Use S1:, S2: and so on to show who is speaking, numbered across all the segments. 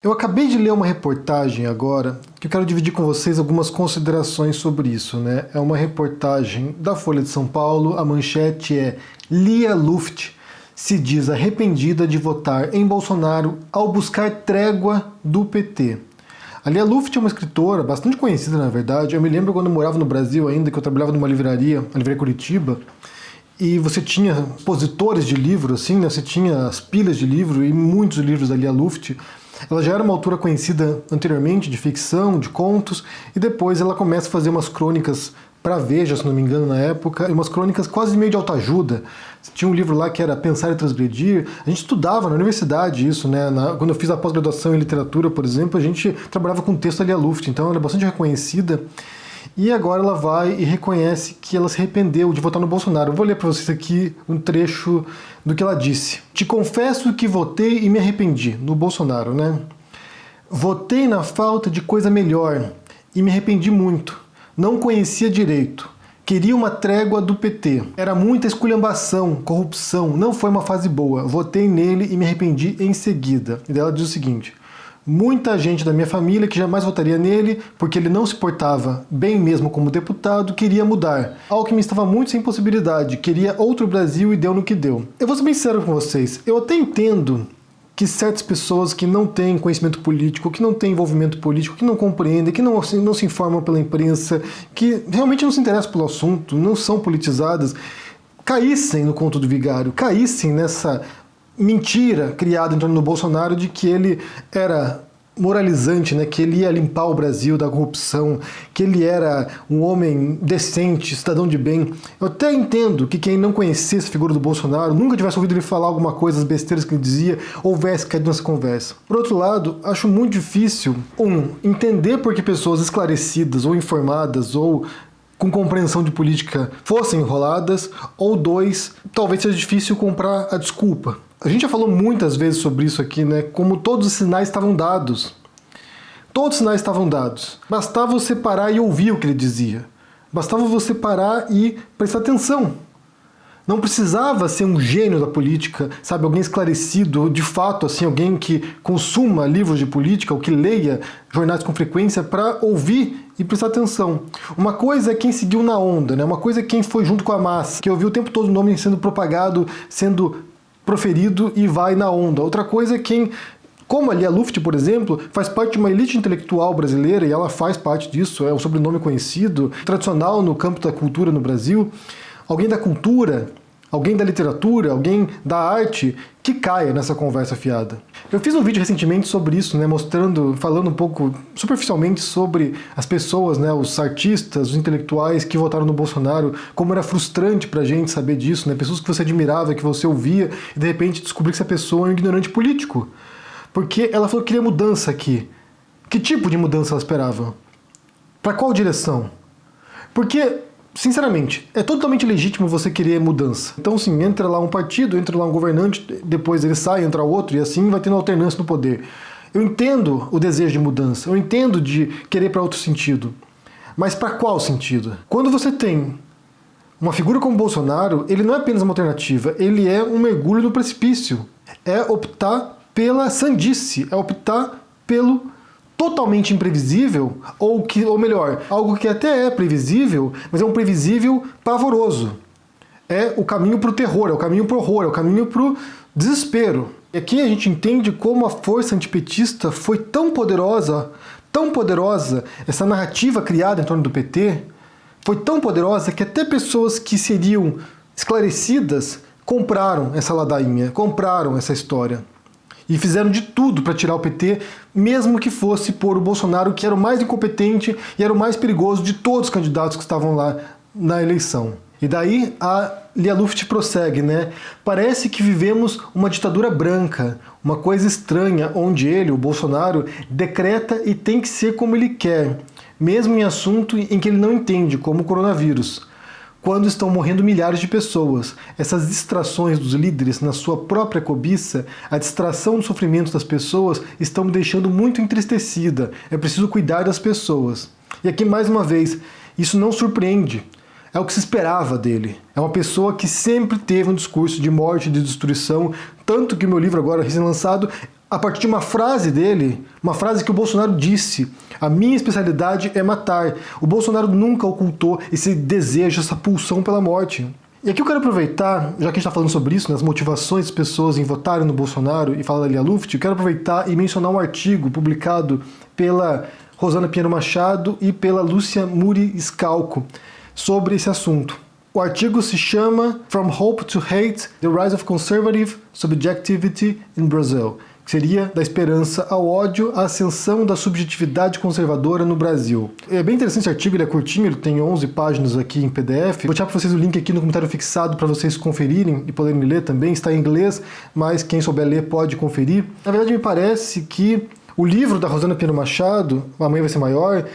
S1: Eu acabei de ler uma reportagem agora que eu quero dividir com vocês algumas considerações sobre isso, né? É uma reportagem da Folha de São Paulo, a manchete é Lia Luft se diz arrependida de votar em Bolsonaro ao buscar trégua do PT. A Lia Luft é uma escritora bastante conhecida, na verdade. Eu me lembro quando eu morava no Brasil ainda, que eu trabalhava numa livraria, a Livraria Curitiba, e você tinha expositores de livros, assim, né? Você tinha as pilhas de livro e muitos livros da Lia Luft. Ela já era uma autora conhecida anteriormente de ficção, de contos, e depois ela começa a fazer umas crônicas para Veja, se não me engano, na época, e umas crônicas quase meio de autoajuda. Tinha um livro lá que era Pensar e Transgredir. A gente estudava na universidade isso, né? Quando eu fiz a pós-graduação em literatura, por exemplo, a gente trabalhava com texto da Lia Luft, então ela é bastante reconhecida. E agora ela vai e reconhece que ela se arrependeu de votar no Bolsonaro. Eu vou ler para vocês aqui um trecho do que ela disse. Te confesso que votei e me arrependi, no Bolsonaro, né? Votei na falta de coisa melhor e me arrependi muito. Não conhecia direito. Queria uma trégua do PT. Era muita esculhambação, corrupção, não foi uma fase boa. Votei nele e me arrependi em seguida. E ela diz o seguinte: muita gente da minha família que jamais votaria nele, porque ele não se portava bem mesmo como deputado, queria mudar. Alckmin estava muito sem possibilidade, queria outro Brasil e deu no que deu. Eu vou ser bem sincero com vocês, eu até entendo que certas pessoas que não têm conhecimento político, que não têm envolvimento político, que não compreendem, que não se informam pela imprensa, que realmente não se interessam pelo assunto, não são politizadas, caíssem no conto do vigário, caíssem nessa mentira criada em torno do Bolsonaro de que ele era moralizante, né? Que ele ia limpar o Brasil da corrupção, que ele era um homem decente, cidadão de bem. Eu até entendo que quem não conhecesse a figura do Bolsonaro, nunca tivesse ouvido ele falar alguma coisa, as besteiras que ele dizia, houvesse caído nessa conversa. Por outro lado, acho muito difícil, entender por que pessoas esclarecidas ou informadas ou com compreensão de política fossem enroladas, ou dois, talvez seja difícil comprar a desculpa. A gente já falou muitas vezes sobre isso aqui, né? Como todos os sinais estavam dados. Todos os sinais estavam dados. Bastava você parar e ouvir o que ele dizia. Bastava você parar e prestar atenção. Não precisava ser um gênio da política, sabe? Alguém esclarecido, de fato, assim, alguém que consuma livros de política ou que leia jornais com frequência para ouvir e prestar atenção. Uma coisa é quem seguiu na onda, né? Uma coisa é quem foi junto com a massa, que ouviu o tempo todo o nome sendo propagado, sendo proferido e vai na onda. Outra coisa é quem, como a Lia Luft, por exemplo, faz parte de uma elite intelectual brasileira, e ela faz parte disso, é um sobrenome conhecido, tradicional no campo da cultura no Brasil. Alguém da cultura, alguém da literatura, alguém da arte que caia nessa conversa fiada. Eu fiz um vídeo recentemente sobre isso, né, falando um pouco superficialmente sobre as pessoas, né, os artistas, os intelectuais que votaram no Bolsonaro, como era frustrante pra gente saber disso, né, pessoas que você admirava, que você ouvia, e de repente descobrir que essa pessoa é um ignorante político. Porque ela falou que queria mudança aqui. Que tipo de mudança ela esperava? Pra qual direção? Porque, sinceramente, é totalmente legítimo você querer mudança. Então, sim, entra lá um partido, entra lá um governante, depois ele sai, entra outro, e assim vai tendo alternância no poder. Eu entendo o desejo de mudança, eu entendo de querer para outro sentido. Mas para qual sentido? Quando você tem uma figura como Bolsonaro, ele não é apenas uma alternativa, ele é um mergulho no precipício. É optar pela sandice, é optar pelo totalmente imprevisível, ou melhor, algo que até é previsível, mas é um previsível pavoroso. É o caminho para o terror, é o caminho para o horror, é o caminho para o desespero. E aqui a gente entende como a força antipetista foi tão poderosa, essa narrativa criada em torno do PT, foi tão poderosa que até pessoas que seriam esclarecidas compraram essa ladainha, compraram essa história. E fizeram de tudo para tirar o PT, mesmo que fosse por o Bolsonaro, que era o mais incompetente e era o mais perigoso de todos os candidatos que estavam lá na eleição. E daí a Lia Luft prossegue, né? Parece que vivemos uma ditadura branca, uma coisa estranha, onde ele, o Bolsonaro, decreta e tem que ser como ele quer, mesmo em assunto em que ele não entende, como o coronavírus. Quando estão morrendo milhares de pessoas, essas distrações dos líderes na sua própria cobiça, a distração do sofrimento das pessoas estão me deixando muito entristecida. É preciso cuidar das pessoas. E aqui, mais uma vez, isso não surpreende. É o que se esperava dele. É uma pessoa que sempre teve um discurso de morte e de destruição, tanto que o meu livro agora recém-lançado a partir de uma frase dele, uma frase que o Bolsonaro disse: a minha especialidade é matar. O Bolsonaro nunca ocultou esse desejo, essa pulsão pela morte. E aqui eu quero aproveitar, já que a gente está falando sobre isso, né, as motivações das pessoas em votarem no Bolsonaro e falar da Lia Luft, eu quero aproveitar e mencionar um artigo publicado pela Rosana Pinheiro Machado e pela Lúcia Muri Scalco sobre esse assunto. O artigo se chama From Hope to Hate, The Rise of Conservative Subjectivity in Brazil, que seria da esperança ao ódio, a ascensão da subjetividade conservadora no Brasil. É bem interessante esse artigo, ele é curtinho, ele tem 11 páginas aqui em PDF. Vou deixar para vocês o link aqui no comentário fixado para vocês conferirem e poderem ler também. Está em inglês, mas quem souber ler pode conferir. Na verdade, me parece que o livro da Rosana Pinheiro Machado, Amanhã Vai Ser Maior,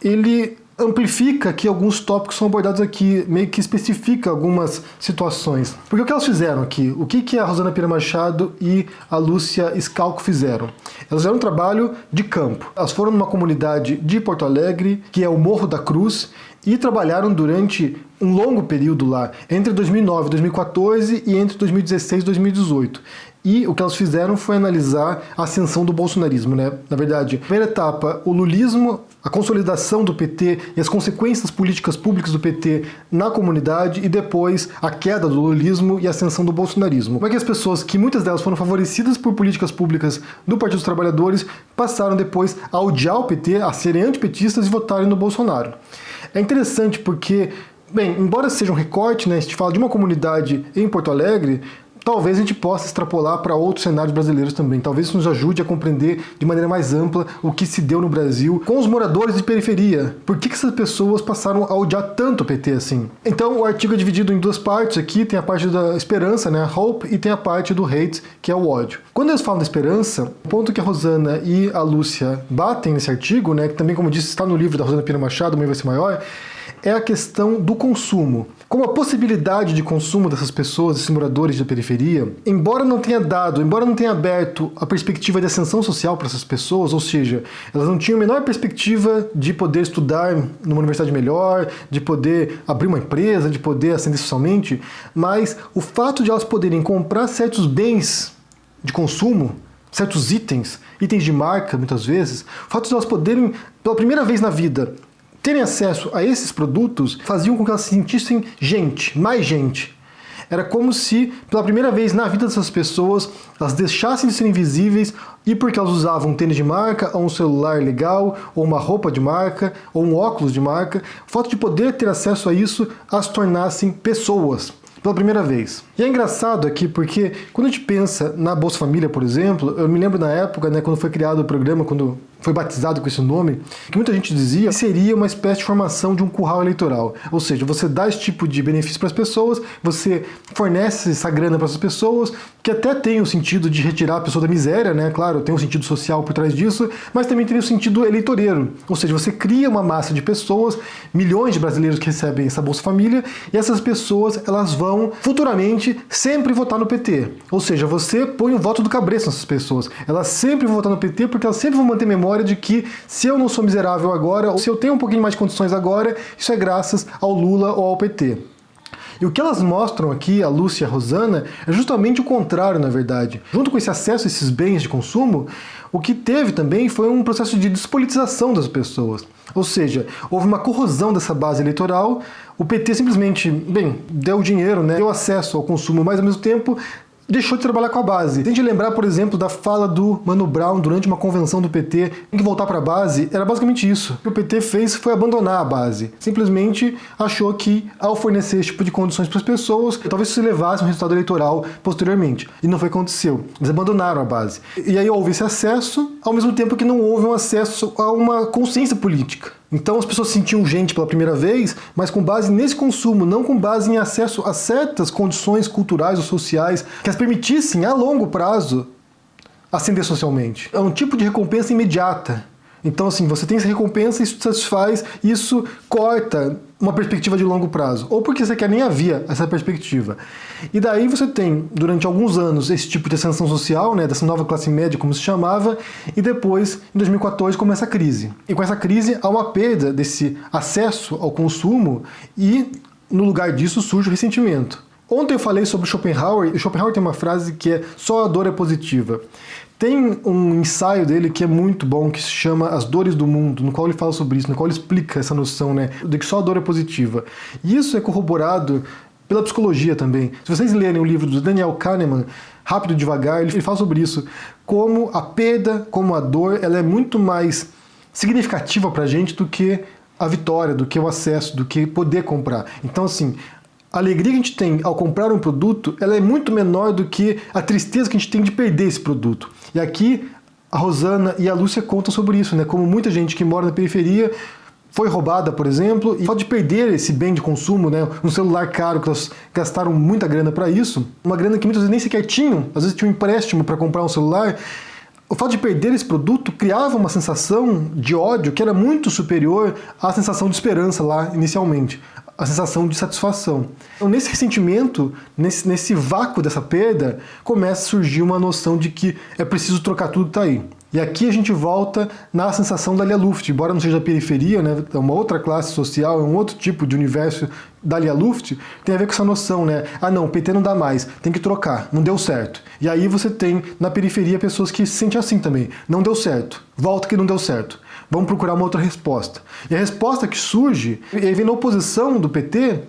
S1: ele amplifica que alguns tópicos são abordados aqui, meio que especifica algumas situações. Porque o que elas fizeram aqui? O que a Rosana Pinheiro Machado e a Lúcia Scalco fizeram? Elas fizeram um trabalho de campo. Elas foram numa comunidade de Porto Alegre, que é o Morro da Cruz, e trabalharam durante um longo período lá, entre 2009 e 2014 e entre 2016 e 2018. E o que elas fizeram foi analisar a ascensão do bolsonarismo, né? Na verdade, primeira etapa, o lulismo, a consolidação do PT e as consequências políticas públicas do PT na comunidade, e depois a queda do lulismo e a ascensão do bolsonarismo. Como é que as pessoas, que muitas delas foram favorecidas por políticas públicas do Partido dos Trabalhadores, passaram depois a odiar o PT, a serem antipetistas e votarem no Bolsonaro. É interessante porque, bem, embora seja um recorte, né, a gente fala de uma comunidade em Porto Alegre, talvez a gente possa extrapolar para outros cenários brasileiros também. Talvez isso nos ajude a compreender de maneira mais ampla o que se deu no Brasil com os moradores de periferia. Por que essas pessoas passaram a odiar tanto o PT assim? Então o artigo é dividido em duas partes aqui. Tem a parte da esperança, né, a hope, e tem a parte do hate, que é o ódio. Quando eles falam da esperança, o ponto que a Rosana e a Lúcia batem nesse artigo, né, que também, como disse, está no livro da Rosana Pinheiro Machado, Amanhã Vai Ser Maior, é a questão do consumo. Como a possibilidade de consumo dessas pessoas, desses moradores da periferia, embora não tenha aberto a perspectiva de ascensão social para essas pessoas, ou seja, elas não tinham a menor perspectiva de poder estudar numa universidade melhor, de poder abrir uma empresa, de poder ascender socialmente, mas o fato de elas poderem comprar certos bens de consumo, certos itens de marca, muitas vezes, o fato de elas poderem, pela primeira vez na vida, terem acesso a esses produtos, faziam com que elas se sentissem gente, mais gente. Era como se, pela primeira vez na vida dessas pessoas, elas deixassem de ser invisíveis, e porque elas usavam um tênis de marca, ou um celular legal, ou uma roupa de marca, ou um óculos de marca, o fato de poder ter acesso a isso as tornassem pessoas. Pela primeira vez. E é engraçado aqui porque quando a gente pensa na Bolsa Família, por exemplo, eu me lembro na época, né, quando foi criado o programa, quando foi batizado com esse nome, que muita gente dizia que seria uma espécie de formação de um curral eleitoral. Ou seja, você dá esse tipo de benefício para as pessoas, você fornece essa grana para essas pessoas, que até tem o sentido de retirar a pessoa da miséria, né? Claro, tem um sentido social por trás disso, mas também tem o sentido eleitoreiro. Ou seja, você cria uma massa de pessoas, milhões de brasileiros que recebem essa Bolsa Família, e essas pessoas, elas vão futuramente sempre votar no PT. Ou seja, você põe o voto do cabresto nessas pessoas. Elas sempre vão votar no PT porque elas sempre vão manter memória de que se eu não sou miserável agora, ou se eu tenho um pouquinho mais de condições agora, isso é graças ao Lula ou ao PT. E o que elas mostram aqui, a Lúcia e a Rosana, é justamente o contrário, na verdade. Junto com esse acesso a esses bens de consumo, o que teve também foi um processo de despolitização das pessoas. Ou seja, houve uma corrosão dessa base eleitoral, o PT simplesmente, bem, deu dinheiro, né, deu acesso ao consumo, mas ao mesmo tempo deixou de trabalhar com a base. Tem de lembrar, por exemplo, da fala do Mano Brown durante uma convenção do PT, em que voltar para a base era basicamente isso. O que o PT fez foi abandonar a base. Simplesmente achou que, ao fornecer esse tipo de condições para as pessoas, talvez isso levasse a um resultado eleitoral posteriormente. E não foi o que aconteceu. Eles abandonaram a base. E aí houve esse acesso, ao mesmo tempo que não houve um acesso a uma consciência política. Então as pessoas sentiam gente pela primeira vez, mas com base nesse consumo, não com base em acesso a certas condições culturais ou sociais que as permitissem, a longo prazo, ascender socialmente. É um tipo de recompensa imediata. Então, assim, você tem essa recompensa, isso te satisfaz, isso corta uma perspectiva de longo prazo. Ou porque você quer nem havia essa perspectiva. E daí você tem, durante alguns anos, esse tipo de ascensão social, né, dessa nova classe média, como se chamava, e depois, em 2014, começa a crise. E com essa crise, há uma perda desse acesso ao consumo e, no lugar disso, surge o ressentimento. Ontem eu falei sobre Schopenhauer, e Schopenhauer tem uma frase que é: só a dor é positiva. Tem um ensaio dele que é muito bom, que se chama As Dores do Mundo, no qual ele fala sobre isso, no qual ele explica essa noção, né, de que só a dor é positiva. E isso é corroborado pela psicologia também. Se vocês lerem o livro do Daniel Kahneman, Rápido e Devagar, ele fala sobre isso, como a perda, como a dor, ela é muito mais significativa pra gente do que a vitória, do que o acesso, do que poder comprar. Então, assim, a alegria que a gente tem ao comprar um produto, ela é muito menor do que a tristeza que a gente tem de perder esse produto. E aqui a Rosana e a Lúcia contam sobre isso, né? Como muita gente que mora na periferia foi roubada, por exemplo, e pode perder esse bem de consumo, né? Um celular caro, que elas gastaram muita grana para isso, uma grana que muitas vezes nem sequer tinham, às vezes tinham um empréstimo para comprar um celular. O fato de perder esse produto criava uma sensação de ódio que era muito superior à sensação de esperança lá inicialmente, a sensação de satisfação. Então, nesse ressentimento, nesse vácuo dessa perda, começa a surgir uma noção de que é preciso trocar tudo que tá aí. E aqui a gente volta na sensação da Lia Luft, embora não seja a periferia, né, é uma outra classe social, é um outro tipo de universo da Lia Luft, tem a ver com essa noção, né? Ah não, o PT não dá mais, tem que trocar, não deu certo. E aí você tem na periferia pessoas que se sentem assim também, não deu certo, volta que não deu certo, vamos procurar uma outra resposta. E a resposta que surge, e aí vem na oposição do PT,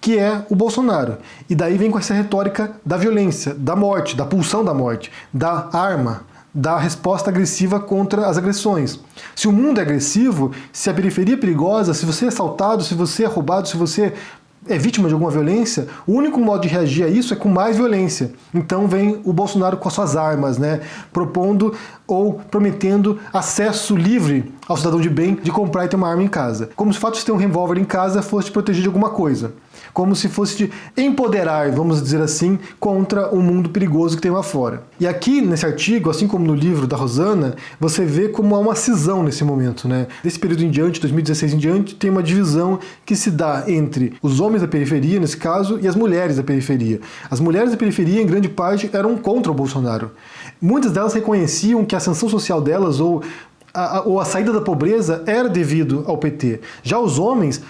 S1: que é o Bolsonaro. E daí vem com essa retórica da violência, da morte, da pulsão da morte, da arma, da resposta agressiva contra as agressões. Se o mundo é agressivo, se a periferia é perigosa, se você é assaltado, se você é roubado, se você é vítima de alguma violência, o único modo de reagir a isso é com mais violência. Então vem o Bolsonaro com as suas armas, né, propondo ou prometendo acesso livre ao cidadão de bem de comprar e ter uma arma em casa. Como se o fato de ter um revólver em casa fosse te proteger de alguma coisa. Como se fosse te empoderar, vamos dizer assim, contra o mundo perigoso que tem lá fora. E aqui, nesse artigo, assim como no livro da Rosana, você vê como há uma cisão nesse momento, né? Desse período em diante, 2016 em diante, tem uma divisão que se dá entre os homens da periferia, nesse caso, e as mulheres da periferia. As mulheres da periferia, em grande parte, eram contra o Bolsonaro. Muitas delas reconheciam que a ascensão social delas, ou a saída da pobreza, era devido ao PT. Já os homens,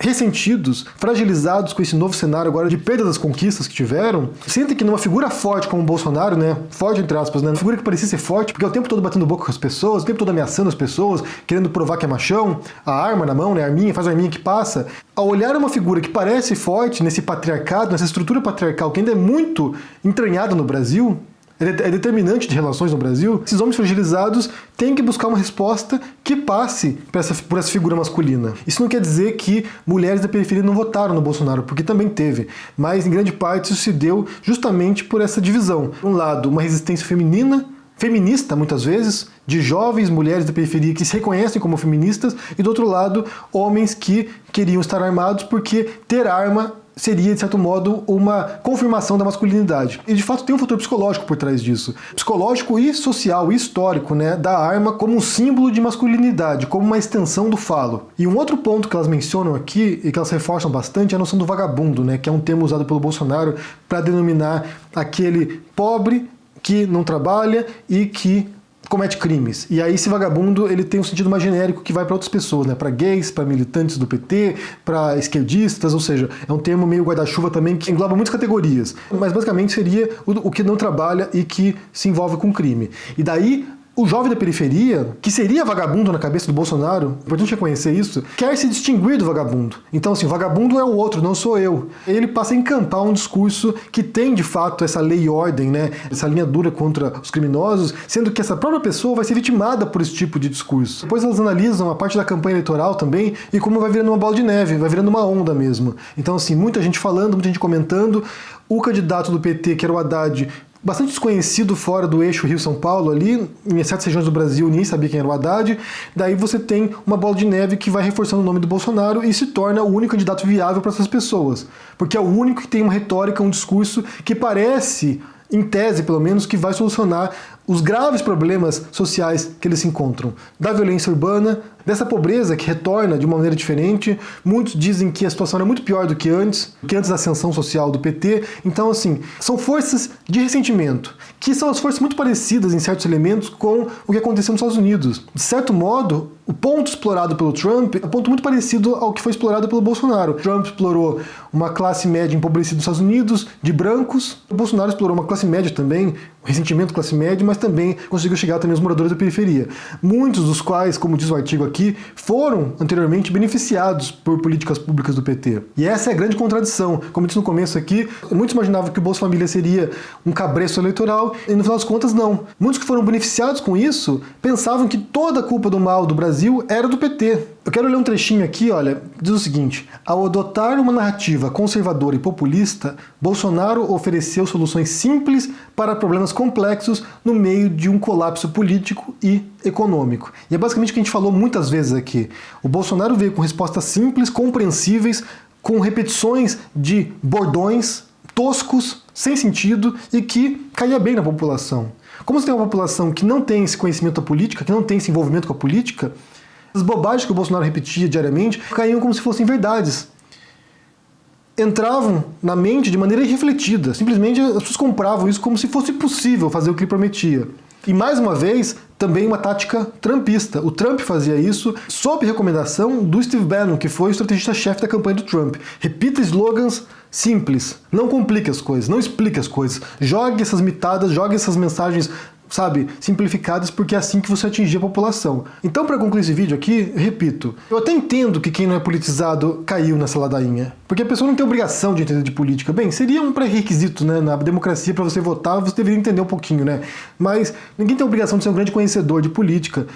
S1: ressentidos, fragilizados com esse novo cenário agora de perda das conquistas que tiveram, sentem que numa figura forte como o Bolsonaro, né, forte entre aspas, né, uma figura que parecia ser forte, porque é o tempo todo batendo boca com as pessoas, o tempo todo ameaçando as pessoas, querendo provar que é machão, a arma na mão, né, a arminha, faz a arminha que passa. Ao olhar uma figura que parece forte nesse patriarcado, nessa estrutura patriarcal que ainda é muito entranhada no Brasil, é determinante de relações no Brasil, esses homens fragilizados têm que buscar uma resposta que passe por essa figura masculina. Isso não quer dizer que mulheres da periferia não votaram no Bolsonaro, porque também teve, mas em grande parte isso se deu justamente por essa divisão. Por um lado, uma resistência feminista muitas vezes, de jovens mulheres da periferia que se reconhecem como feministas, e do outro lado, homens que queriam estar armados porque ter arma seria, de certo modo, uma confirmação da masculinidade. E, de fato, tem um fator psicológico por trás disso. Psicológico e social e histórico, né, da arma como um símbolo de masculinidade, como uma extensão do falo. E um outro ponto que elas mencionam aqui, e que elas reforçam bastante, é a noção do vagabundo, né, que é um termo usado pelo Bolsonaro para denominar aquele pobre que não trabalha e que comete crimes. E aí esse vagabundo, ele tem um sentido mais genérico que vai para outras pessoas, né? Para gays, para militantes do PT, para esquerdistas, ou seja, é um termo meio guarda-chuva também que engloba muitas categorias. Mas basicamente seria o que não trabalha e que se envolve com crime. E daí o jovem da periferia, que seria vagabundo na cabeça do Bolsonaro, é importante reconhecer isso, quer se distinguir do vagabundo. Então, assim, o vagabundo é o outro, não sou eu. Ele passa a encampar um discurso que tem, de fato, essa lei e ordem, né? Essa linha dura contra os criminosos, sendo que essa própria pessoa vai ser vitimada por esse tipo de discurso. Depois elas analisam a parte da campanha eleitoral também e como vai virando uma bola de neve, vai virando uma onda mesmo. Então, assim, muita gente falando, muita gente comentando. O candidato do PT, que era o Haddad, bastante desconhecido fora do eixo Rio-São Paulo ali, em certas regiões do Brasil ninguém sabia quem era o Haddad, daí você tem uma bola de neve que vai reforçando o nome do Bolsonaro e se torna o único candidato viável para essas pessoas, porque é o único que tem uma retórica, um discurso que parece, em tese pelo menos, que vai solucionar os graves problemas sociais que eles se encontram, da violência urbana, dessa pobreza que retorna de uma maneira diferente. Muitos dizem que a situação era muito pior do que antes da ascensão social do PT. Então, assim, são forças de ressentimento, que são as forças muito parecidas em certos elementos com o que aconteceu nos Estados Unidos. De certo modo, o ponto explorado pelo Trump é um ponto muito parecido ao que foi explorado pelo Bolsonaro. Trump explorou uma classe média empobrecida nos Estados Unidos, de brancos. O Bolsonaro explorou uma classe média também, o ressentimento da classe média, mas também conseguiu chegar também aos moradores da periferia. Muitos dos quais, como diz o artigo aqui, foram anteriormente beneficiados por políticas públicas do PT. E essa é a grande contradição. Como eu disse no começo aqui, muitos imaginavam que o Bolsa Família seria um cabresto eleitoral, e no final das contas não. Muitos que foram beneficiados com isso pensavam que toda a culpa do mal do Brasil era do PT. Eu quero ler um trechinho aqui, olha, diz o seguinte: ao adotar uma narrativa conservadora e populista, Bolsonaro ofereceu soluções simples para problemas complexos no meio de um colapso político e econômico. E é basicamente o que a gente falou muitas vezes aqui. O Bolsonaro veio com respostas simples, compreensíveis, com repetições de bordões toscos, sem sentido e que caía bem na população. Como você tem uma população que não tem esse conhecimento da política, que não tem esse envolvimento com a política, as bobagens que o Bolsonaro repetia diariamente caíam como se fossem verdades. Entravam na mente de maneira irrefletida. Simplesmente as pessoas compravam isso como se fosse possível fazer o que ele prometia. E mais uma vez, também uma tática trumpista. O Trump fazia isso sob recomendação do Steve Bannon, que foi o estrategista-chefe da campanha do Trump. Repita slogans simples. Não complique as coisas, não explique as coisas. Jogue essas mitadas, jogue essas mensagens, sabe, simplificadas, porque é assim que você atingir a população. Então, para concluir esse vídeo aqui, repito, eu até entendo que quem não é politizado caiu nessa ladainha, porque a pessoa não tem obrigação de entender de política. Bem, seria um pré-requisito, né, na democracia, para você votar, você deveria entender um pouquinho, né, mas ninguém tem a obrigação de ser um grande conhecedor de política.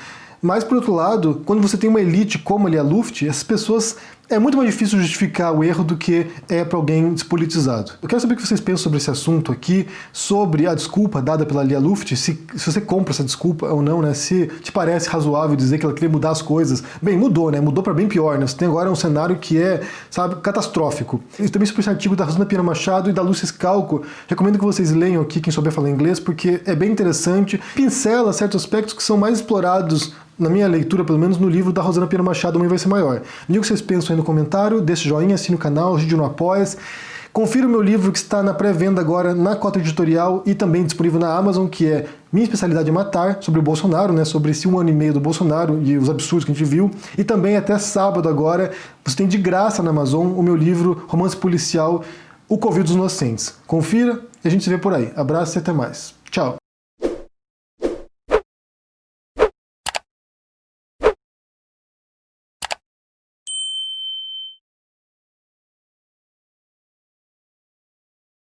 S1: Mas, por outro lado, quando você tem uma elite como a Lia Luft, essas pessoas, é muito mais difícil justificar o erro do que é para alguém despolitizado. Eu quero saber o que vocês pensam sobre esse assunto aqui, sobre a desculpa dada pela Lia Luft, se você compra essa desculpa ou não, né? Se te parece razoável dizer que ela queria mudar as coisas. Bem, mudou, né? Mudou para bem pior, né? Você tem agora um cenário que é, sabe, catastrófico. E também sobre esse artigo da Rosana Pinheiro Machado e da Lúcia Scalco, recomendo que vocês leiam aqui, quem souber falar inglês, porque é bem interessante, pincela certos aspectos que são mais explorados na minha leitura, pelo menos no livro da Rosana Pinheiro Machado, Amanhã Vai Ser Maior. Diga o que vocês pensam aí no comentário, deixe joinha, assine o canal, ajude no Apoia-se. Confira o meu livro que está na pré-venda agora na Cota Editorial e também disponível na Amazon, que é Minha Especialidade é Matar, sobre o Bolsonaro, né, sobre esse 1 ano e meio do Bolsonaro e os absurdos que a gente viu. E também até sábado agora, você tem de graça na Amazon o meu livro Romance Policial, O Covid dos Inocentes. Confira e a gente se vê por aí. Abraço e até mais. Tchau!